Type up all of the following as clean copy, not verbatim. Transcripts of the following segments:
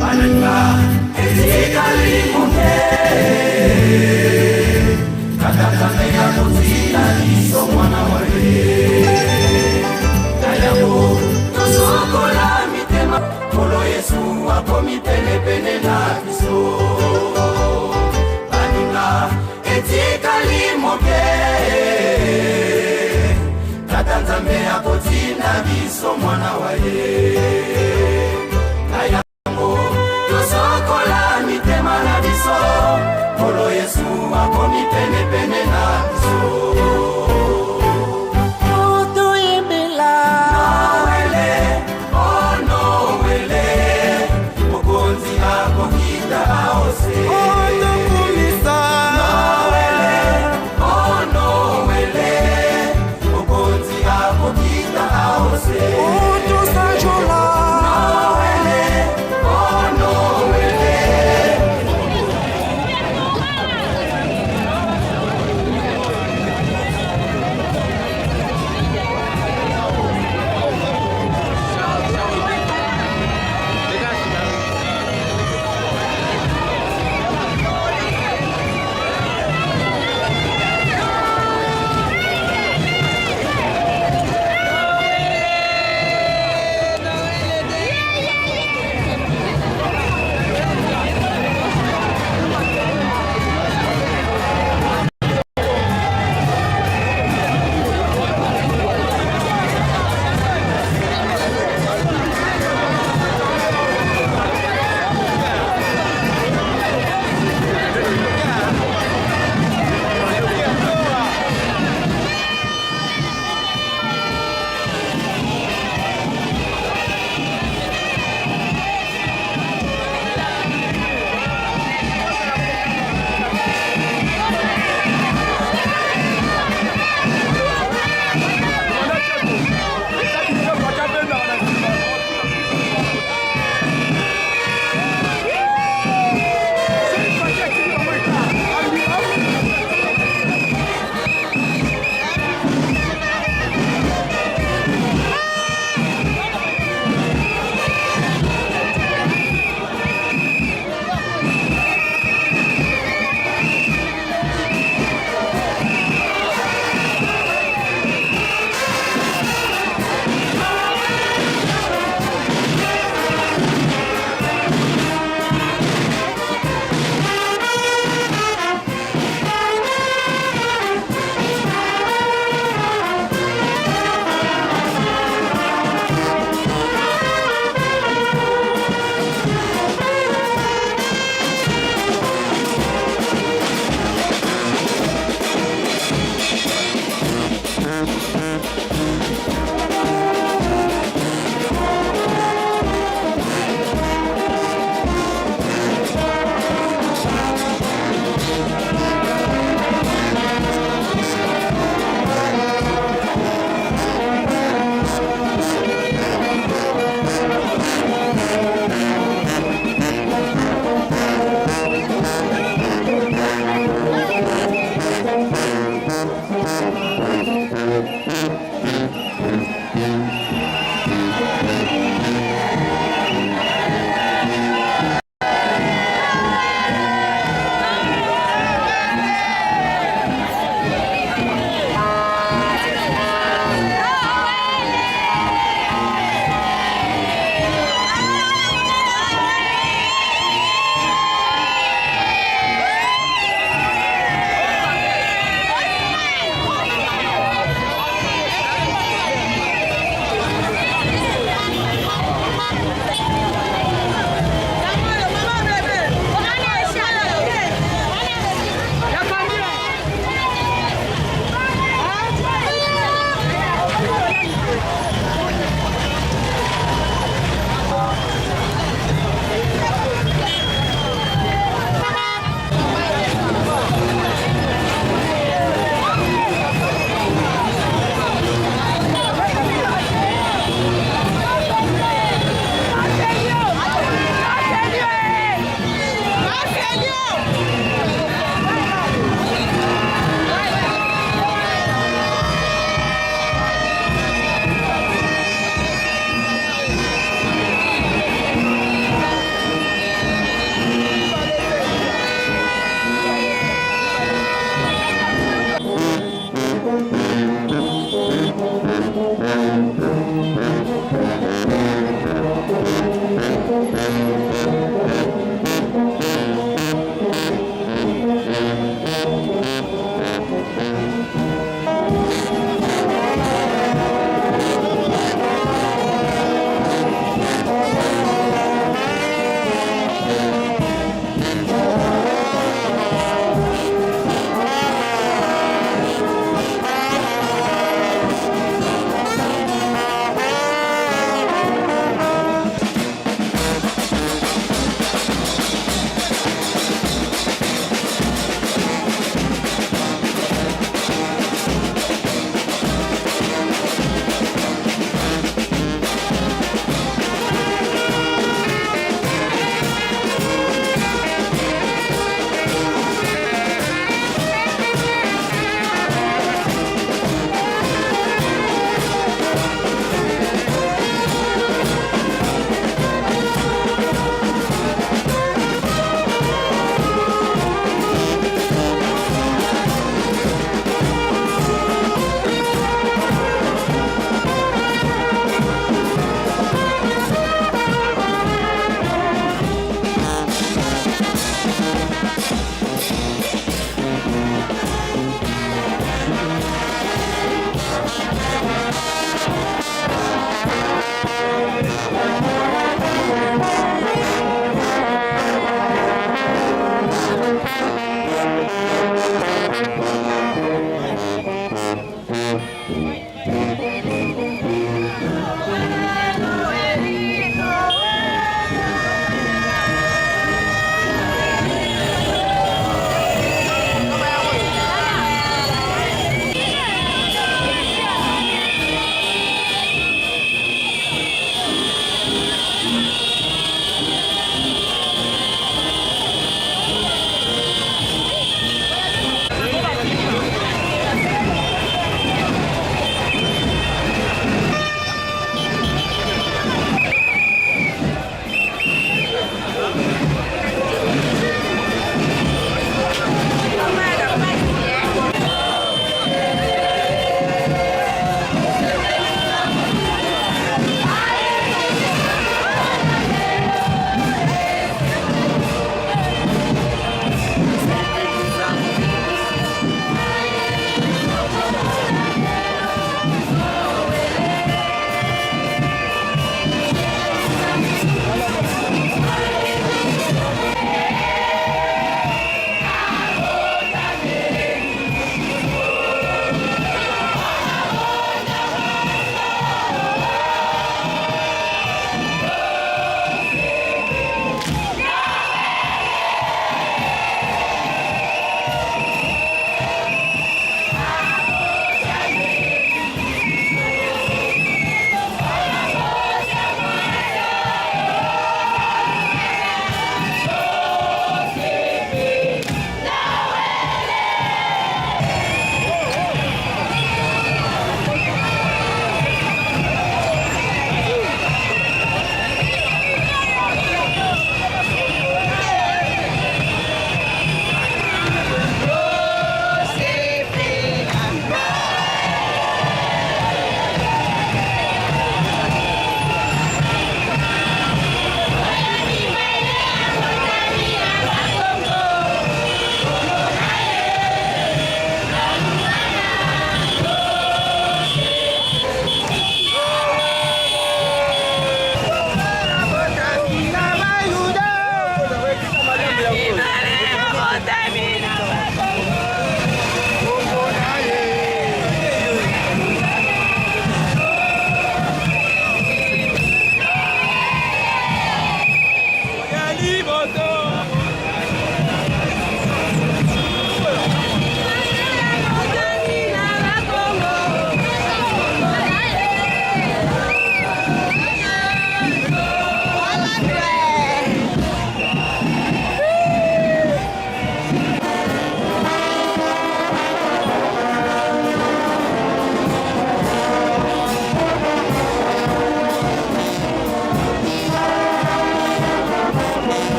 Pananga, etikali muke.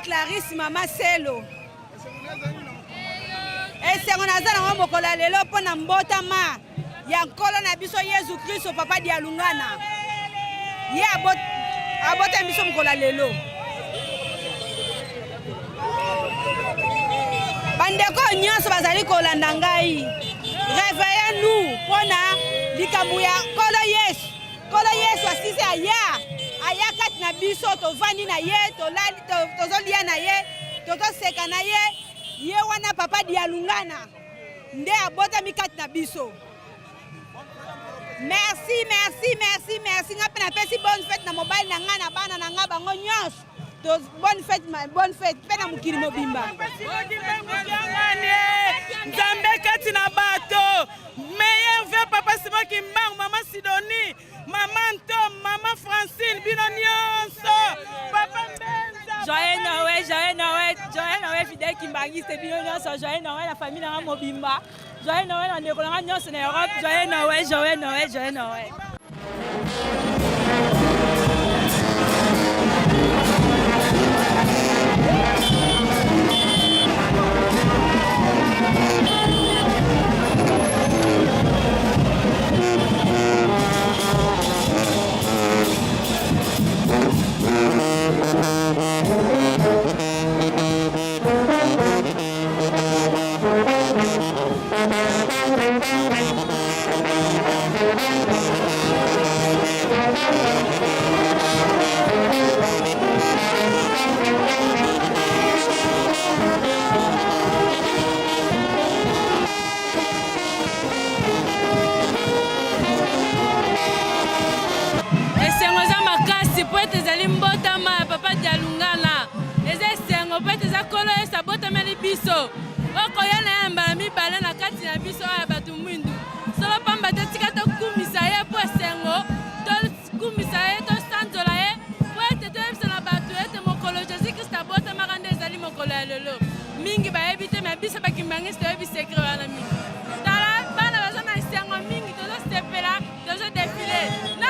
Clarisse Mama Selo. Esengo nazana wa mokola lelo pona mbotama ya nkolo na biso Yesu Kristo papa di alungana. Ye abota biso mokola lelo. Bandeko nyonso bazali kolanda ngai. Réveillez-nous pona likambu ya kolo Yesu. Kolo Yesu asise aya kati na biso tovandi na ye tozolia na ye tozoseka na ye wana papa di alungana nde abotami kati na biso. Merci nga pe napesi bonne fête na mobile na nga na bana na nga bango nyonso bonne fête pe na mokili mobimba. Nzambe kati na bato meilleur vœu papa Simon Kimbangu, maman Sidonie, maman Tom, maman Francine, bino nyonso, papa Benza. Joyeux Noël, fidèle Kimbangiste, bino nyonso, joyeux Noël, la famille na mobimba, joyeux Noël, on décollera nyonso na Europe, joyeux Noël. Poete zali mbotama papa dialungana eze sengo poete za kolo esa botama li biso oko yana ya mbala mibale na kati na biso ya batu mwindu solo pamba te tika to kumisa ye po sengo to kumisa ye to santola ye poete to ebisa na batu ete mokolo Jésus Christ botama kande ezali mokolo ya lelo mingi ba ebite me biso ba kimbangisi to ebise sekre wana mingi tala bana baza na sengo mingi to stepela to défiler na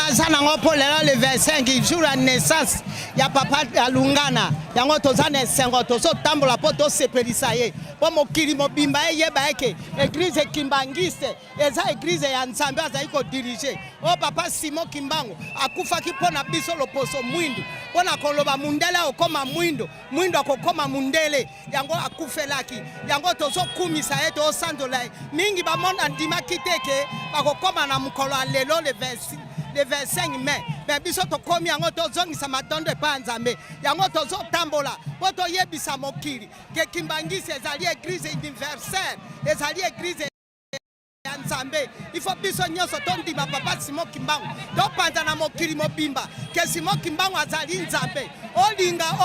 naza nango mpo lelo le 25 jour ya naissance ya papa alungana yango toza na esengo tozotambola mpo tosepelisa ye mpo mokili mobimba eyeba eke eglize kimbangiste eza eglize ya nzambe azali kodirige oyo papa Simon Kimbangu akufaki mpo na biso loposo mwindu mpo na koloba mundele okoma mwindo mwindo akokoma mundele yango akufelaki yango tozokumisa ye tosandola ye mingi bamona ndimaki teke bakokoma na mokolo ya lelo le 25 mai me biso tokomi yango tozongisa matondo epai nzambe yango tozotambola mpo toyebisa mokili ke kimbangisi ezali eglize universelle ezali eglize ya nzambe ifo biso nyonso tondima papa Simon Kimbangu topanza na mokili mobimba ke Simon Kimbangu azali nzambe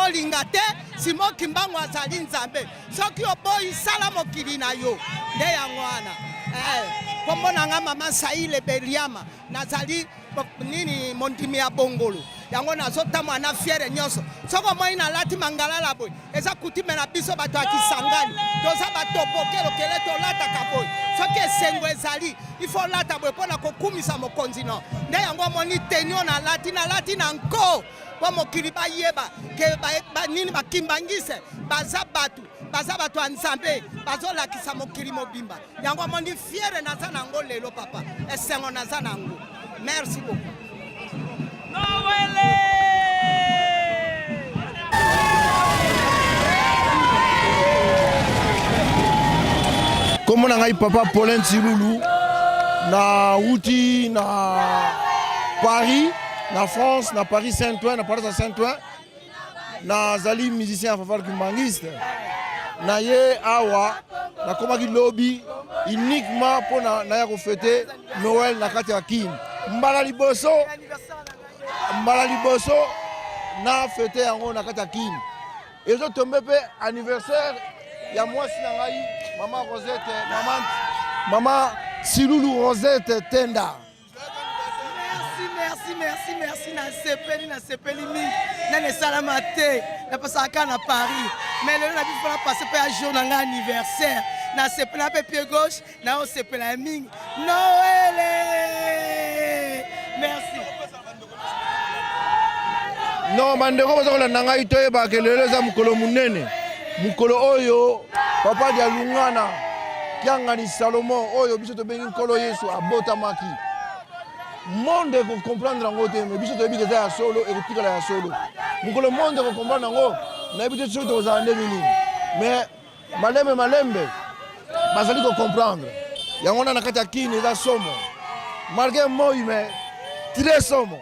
olinga te Simon Kimbangu azali nzambe soki oboyi sala mokili na yo nde yango wana kombo nanga mama Saile Beliama nazali nini mondimi ya bongolo yango nazotamwa na fiere nyonso soko moi nalati mangalala boy eza kutime na biso bato ya Kisangani toza batopokelo kele tolataka boy soki esengo ezali ifo lata boy mpona kokumisa mokonzi no nde yango moni tenio nalati na nko po mokili bayeba ke nini bakimbangise baza bato ya nzambe bazolakisa mokili mobimba yango moni fiere naza nango lelo papa esengo naza nango. Merci beaucoup. Comme on a papa Paulin Silulu na Outi na Paris na France na Paris Saint-Ouen na Paris Saint-Ouen na zali musicien Fafal Kimbangiste na ye awa na komaki lobby uniquement pour na ya ko fêter Noël na kati ya Kin mbala liboso na fêter yango na kati ya Kin ezo tombe pe anniversaire ya mwasi na ngai mama Rosette mama Silulu Rosette Tenda. Merci na sepeli mingi na salama te na pasaka na Paris mais le na biso na passer pe un jour na anniversaire na sepela pe pied gauche na on sepela mingi Noël. Merci. Non bandeko bazokola na ngai toyeba ke lelo za mukolo munene mukolo oyo papa dia lungana kiangani Salomon oyo biso to bengi nkolo Yesu abotamaki monde ko comprendre ngo te mais biso to yebi ke za solo e kotikala ya solo mukolo monde ko comprendre ngo na biso to to za ndemi nini mais malembe bazali ko comprendre yango na kati ya Kini za somo malgré moi mais très somo.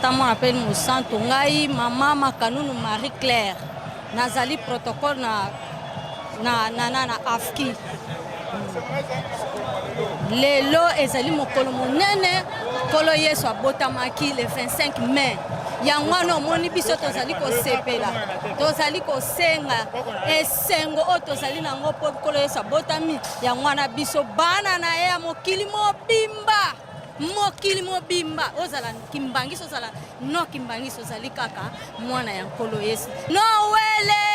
tata mwana pe mosantu ngai mama Makanunu Marie Claire nazali protocole na afki lelo ezali mokolo monene kolo Yesu abotamaki le 25 mai yango wana omoni biso tozali kosepela tozali kosenga esengo oyo tozali nango mpo kolo Yesu abotami yango wana biso bana na ye ya mokili mobimba ozala kimbangisi ozala no kimbangisi ozali kaka mwana ya nkolo Yesu nowele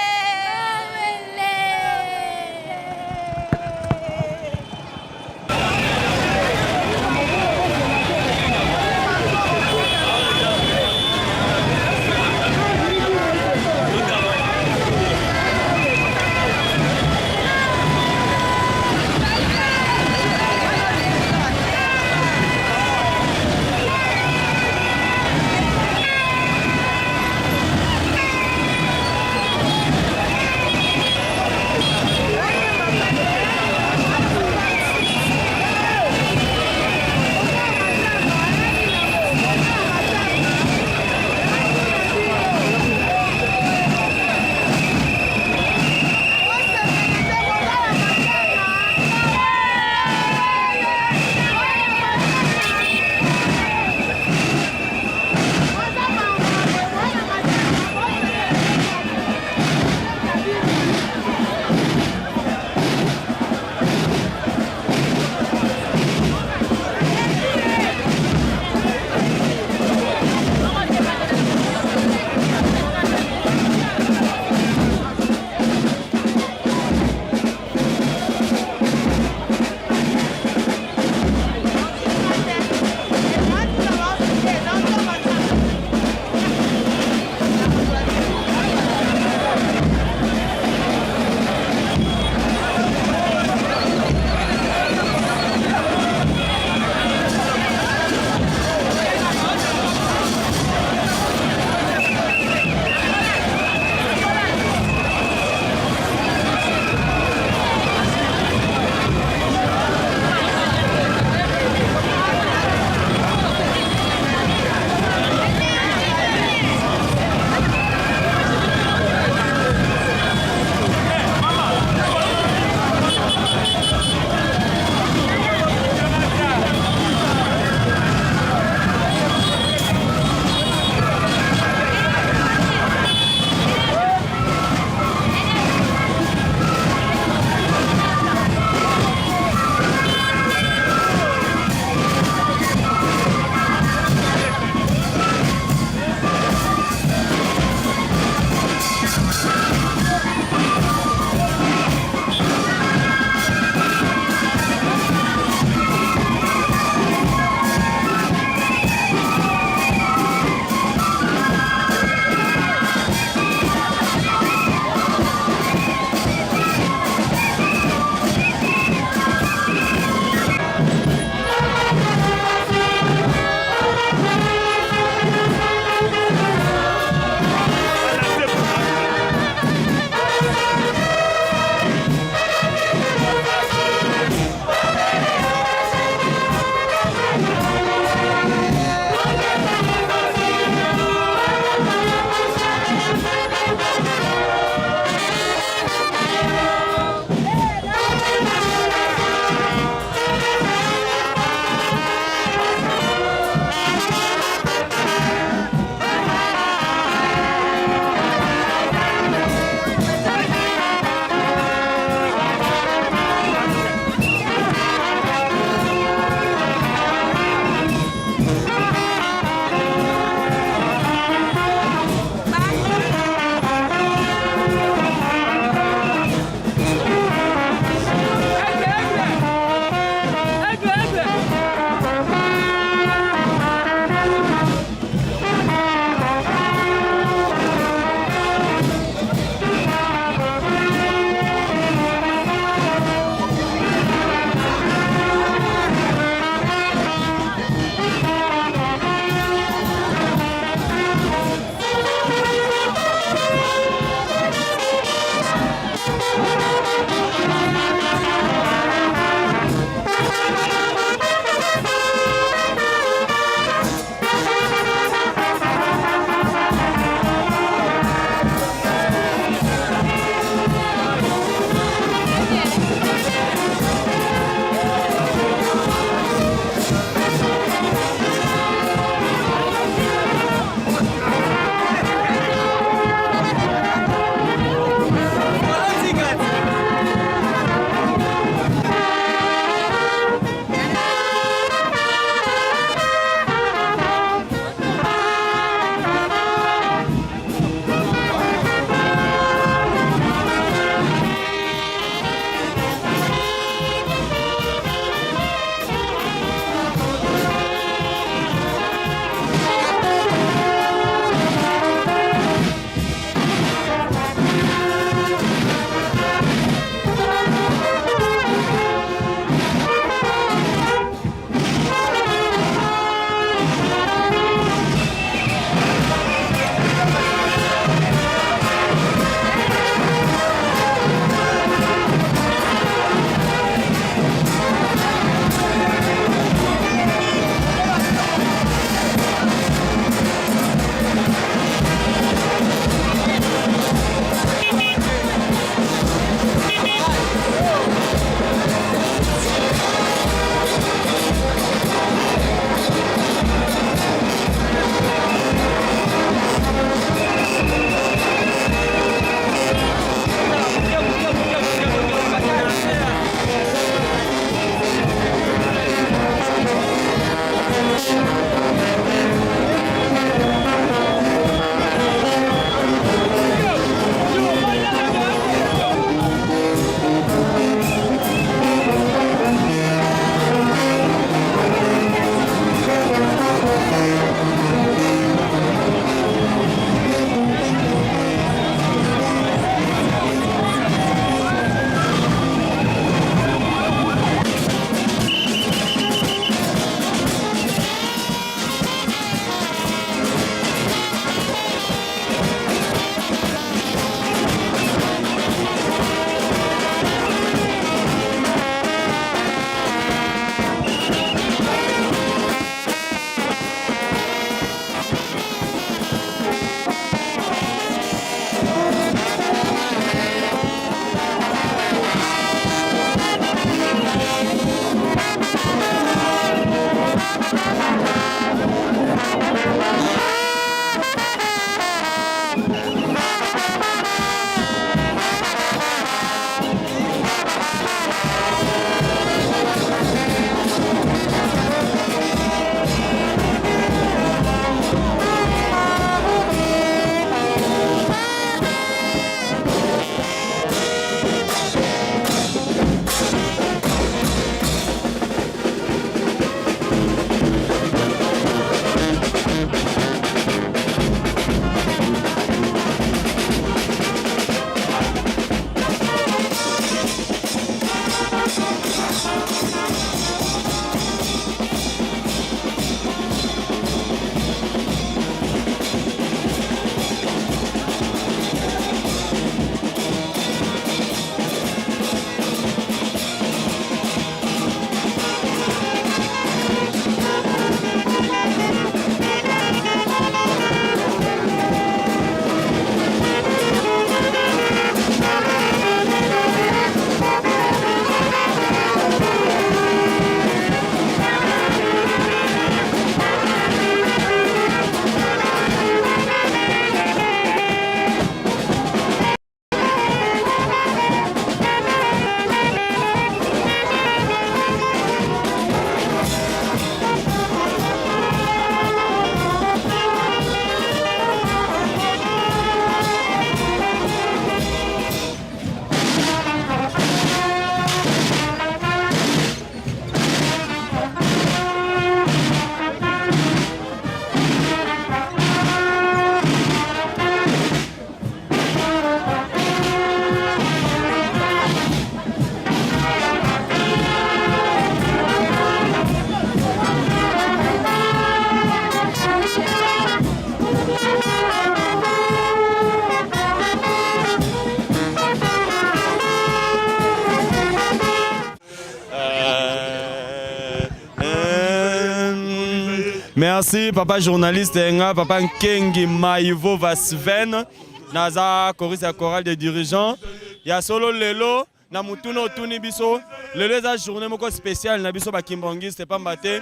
Merci papa journaliste nga papa Nkengi Maivo Vasven naza choriste ya chorale des dirigeants ya solo lelo na mutuno otuni biso lelo eza journée moko spéciale na biso bakimbangiste pamba te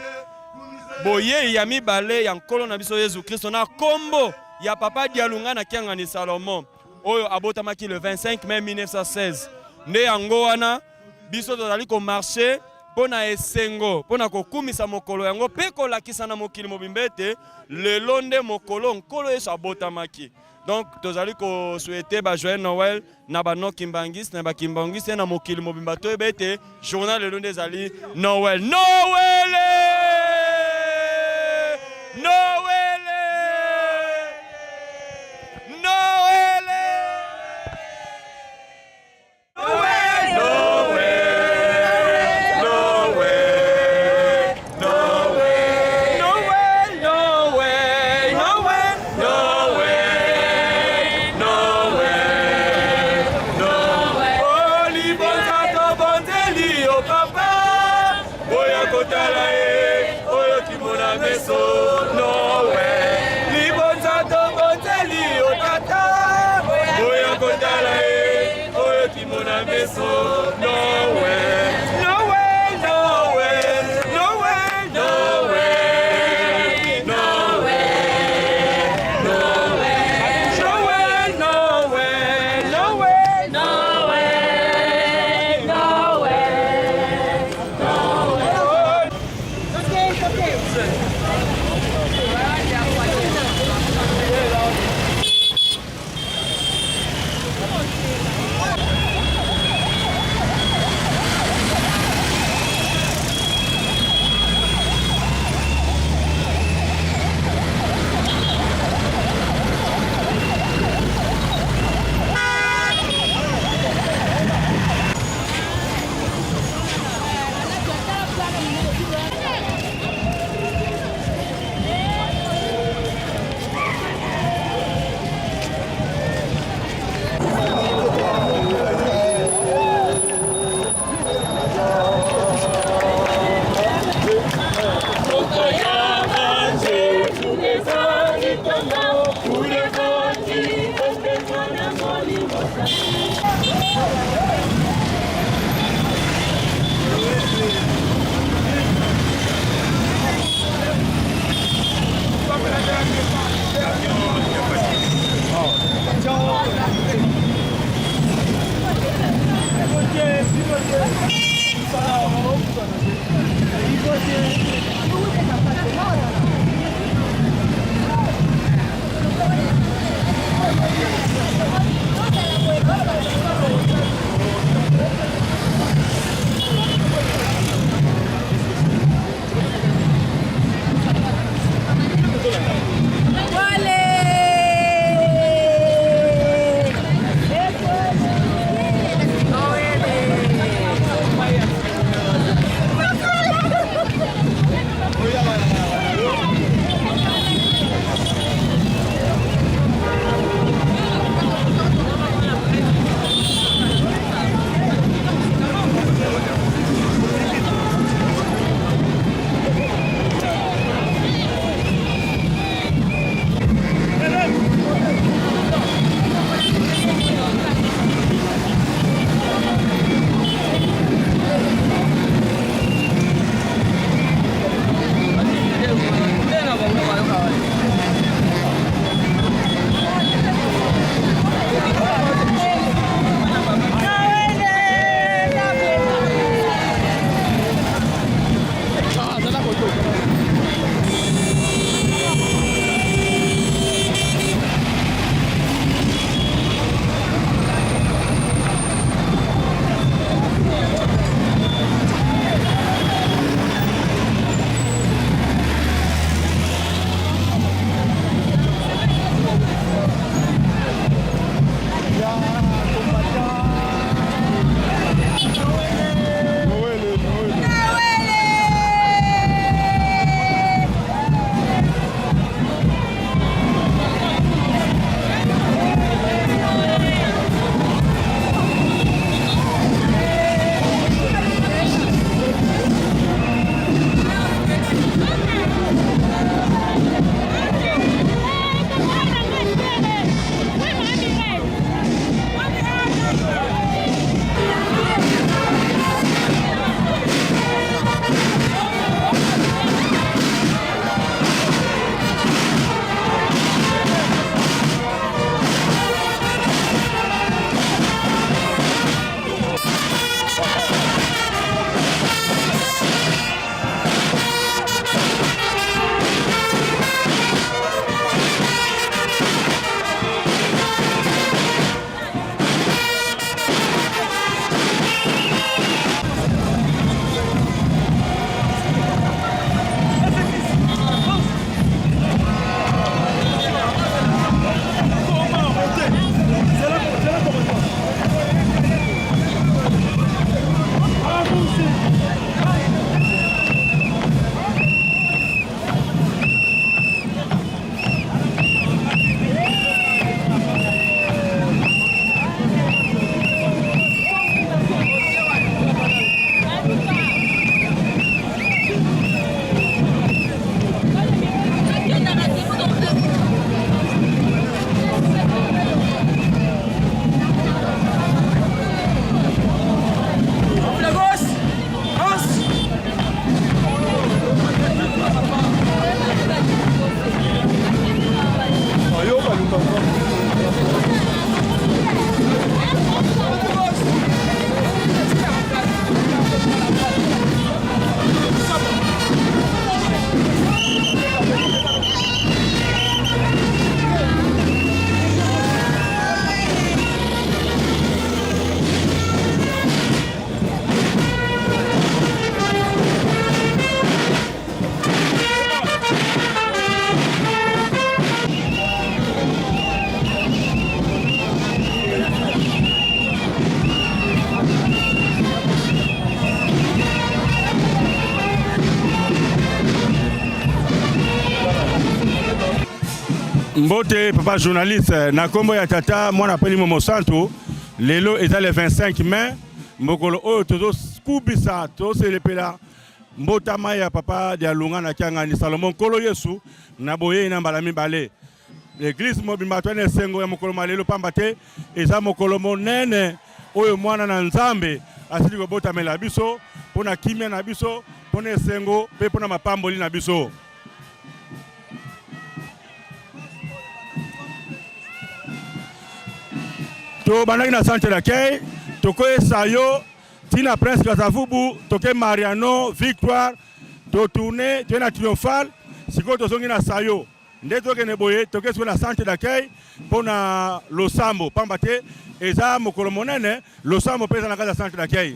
boye ya mibale ya nkolo na biso Yesu Kristo na kombo ya papa Dialunga na Kiangani Salomon oyo abotamaki le 25 mai 1916 nde yango wana biso tozali ko marcher pona esengo pona kokumisa mokolo yango pe kolakisa na mokili mobimbete lelo nde mokolo nkolo Yesu abotamaki. Donc tozali ko souhaiter ba joyeux Noël na ba no kimbangiste na ba kimbangiste na mokili mobimba to ebete journal lelo nde zali Noël. Noël! Noël! Noël! Mbote papa journaliste na kombo ya tata mwana peli Momo Santo lelo eza le 25 mai mokolo oyo tozo kubisa to selepela mbotama ya papa dia Lungana kiangani Salomon Kolo Yesu na boye na mbala mibale l'église mobimba tone sengo ya mokolo malelo pamba te eza mokolo monene oyo mwana na Nzambe asili ko botamela biso pona kimia na biso pona sengo pe pona mapamboli na biso. To banaki na centre d'accueil toko esayo tina Prince Kasavubu toke Mariano Victoire to tourner to na triomphal siko to zongi na sayo nde toke ne boye toke so na centre d'accueil pona losambo pamba te eza mokolo monene losambo pesa na kaza centre d'accueil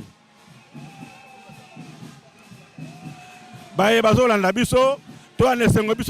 baye bazolanda biso to anesengo biso